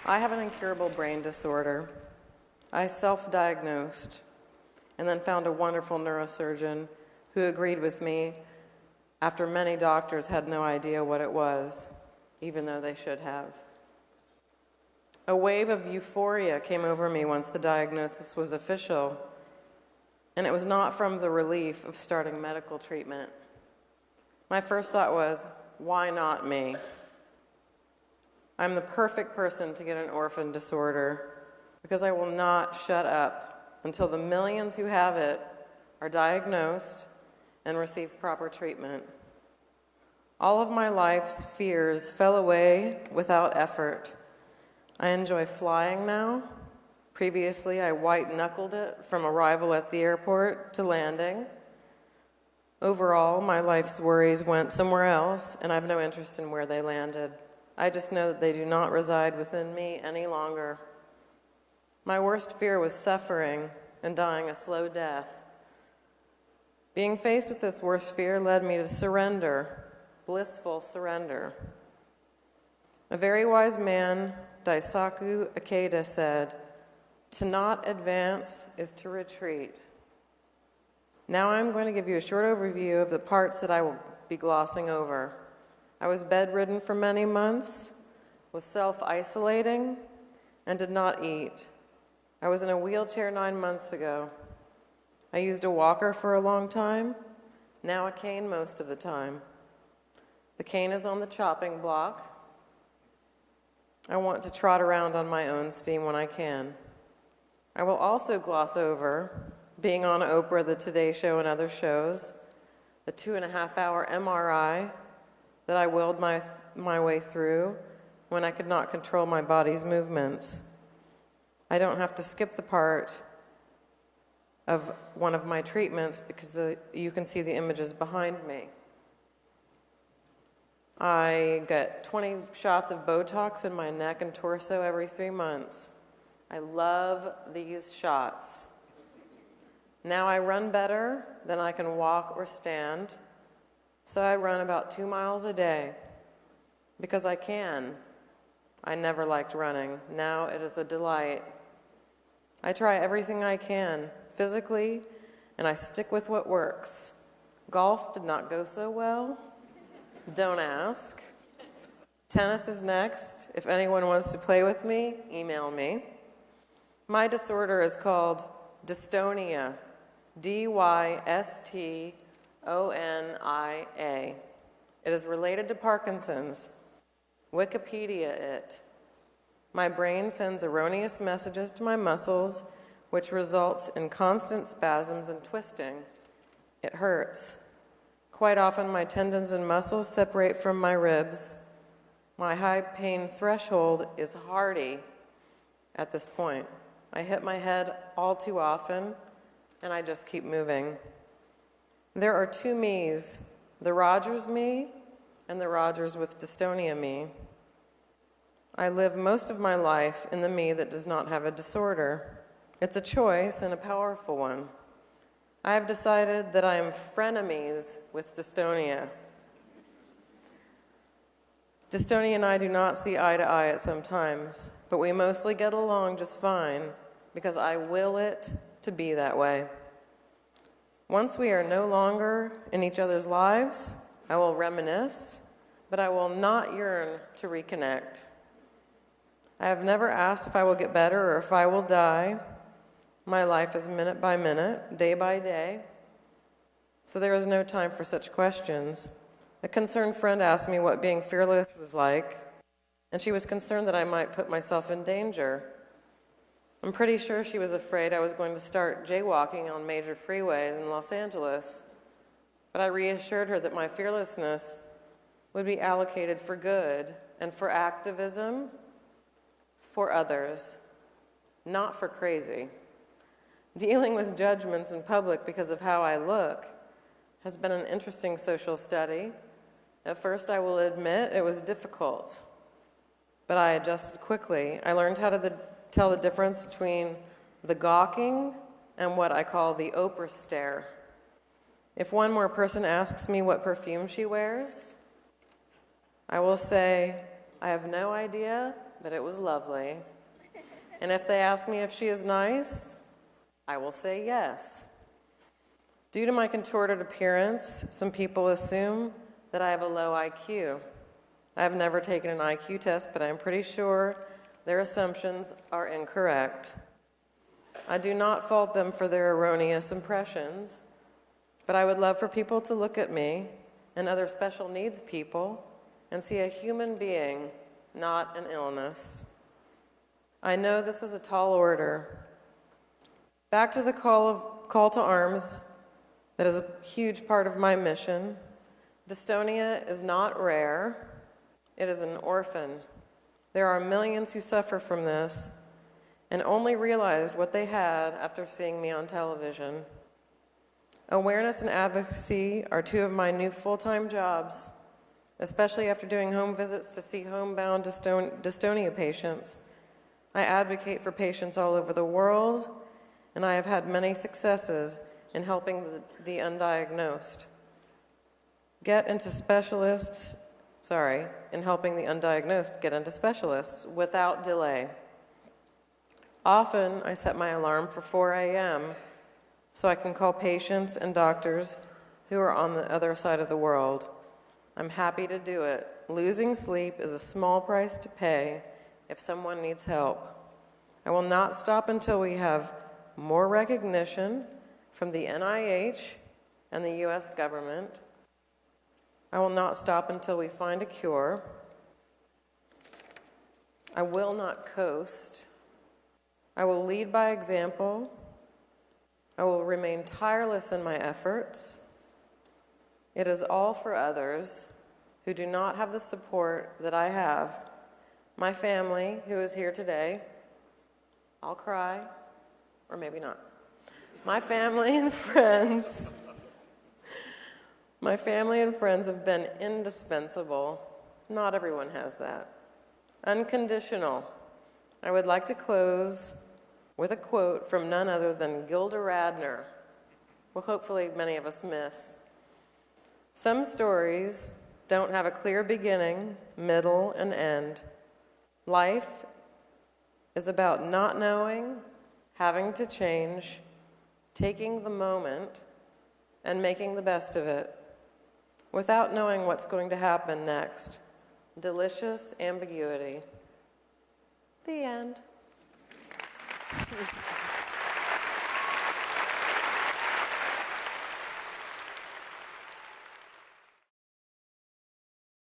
I have an incurable brain disorder. I self-diagnosed and then found a wonderful neurosurgeon who agreed with me after many doctors had no idea what it was, even though they should have. A wave of euphoria came over me once the diagnosis was official, and it was not from the relief of starting medical treatment. My first thought was, why not me? I'm the perfect person to get an orphan disorder because I will not shut up until the millions who have it are diagnosed and receive proper treatment. All of my life's fears fell away without effort. I enjoy flying now. Previously, I white-knuckled it from arrival at the airport to landing. Overall, my life's worries went somewhere else, and I have no interest in where they landed. I just know that they do not reside within me any longer. My worst fear was suffering and dying a slow death. Being faced with this worst fear led me to surrender, blissful surrender. A very wise man, Daisaku Ikeda, said, "To not advance is to retreat." Now I'm going to give you a short overview of the parts that I will be glossing over. I was bedridden for many months, was self-isolating, and did not eat. I was in a wheelchair 9 months ago. I used a walker for a long time, now a cane most of the time. The cane is on the chopping block. I want to trot around on my own steam when I can. I will also gloss over being on Oprah, the Today Show, and other shows, the 2.5-hour MRI that I willed my way through when I could not control my body's movements. I don't have to skip the part of one of my treatments because you can see the images behind me. I get 20 shots of Botox in my neck and torso every 3 months. I love these shots. Now I run better than I can walk or stand, so I run about 2 miles a day because I can. I never liked running. Now it is a delight. I try everything I can physically, and I stick with what works. Golf did not go so well. Don't ask. Tennis is next. If anyone wants to play with me, email me. My disorder is called dystonia, dystonia. It is related to Parkinson's. Wikipedia it. My brain sends erroneous messages to my muscles, which results in constant spasms and twisting. It hurts. Quite often, my tendons and muscles separate from my ribs. My high pain threshold is hardy at this point. I hit my head all too often, and I just keep moving. There are two me's, the Rogers me and the Rogers with dystonia me. I live most of my life in the me that does not have a disorder. It's a choice and a powerful one. I have decided that I am frenemies with dystonia. Dystonia and I do not see eye to eye at some times, but we mostly get along just fine because I will it to be that way. Once we are no longer in each other's lives, I will reminisce, but I will not yearn to reconnect. I have never asked if I will get better or if I will die. My life is minute by minute, day by day, so there is no time for such questions. A concerned friend asked me what being fearless was like, and she was concerned that I might put myself in danger. I'm pretty sure she was afraid I was going to start jaywalking on major freeways in Los Angeles, but I reassured her that my fearlessness would be allocated for good and for activism for others, not for crazy. Dealing with judgments in public because of how I look has been an interesting social study. At first, I will admit, it was difficult, but I adjusted quickly. I learned how to tell the difference between the gawking and what I call the Oprah stare. If one more person asks me what perfume she wears, I will say, I have no idea, that it was lovely. And if they ask me if she is nice, I will say yes. Due to my contorted appearance, some people assume that I have a low IQ. I have never taken an IQ test, but I'm pretty sure their assumptions are incorrect. I do not fault them for their erroneous impressions, but I would love for people to look at me and other special needs people and see a human being, not an illness. I know this is a tall order. Back to the call to arms, that is a huge part of my mission. Dystonia is not rare. It is an orphan. There are millions who suffer from this and only realized what they had after seeing me on television. Awareness and advocacy are two of my new full-time jobs, especially after doing home visits to see homebound dystonia patients. I advocate for patients all over the world, and I have had many successes in helping the undiagnosed. In helping the undiagnosed get into specialists without delay. Often, I set my alarm for 4 a.m. so I can call patients and doctors who are on the other side of the world. I'm happy to do it. Losing sleep is a small price to pay if someone needs help. I will not stop until we have more recognition from the NIH and the US government. I will not stop until we find a cure. I will not coast. I will lead by example. I will remain tireless in my efforts. It is all for others who do not have the support that I have. My family, who is here today, I'll cry, or maybe not. My family and friends have been indispensable. Not everyone has that. Unconditional. I would like to close with a quote from none other than Gilda Radner, who hopefully many of us miss. Some stories don't have a clear beginning, middle, and end. Life is about not knowing, having to change, taking the moment, and making the best of it, without knowing what's going to happen next. Delicious ambiguity. The end.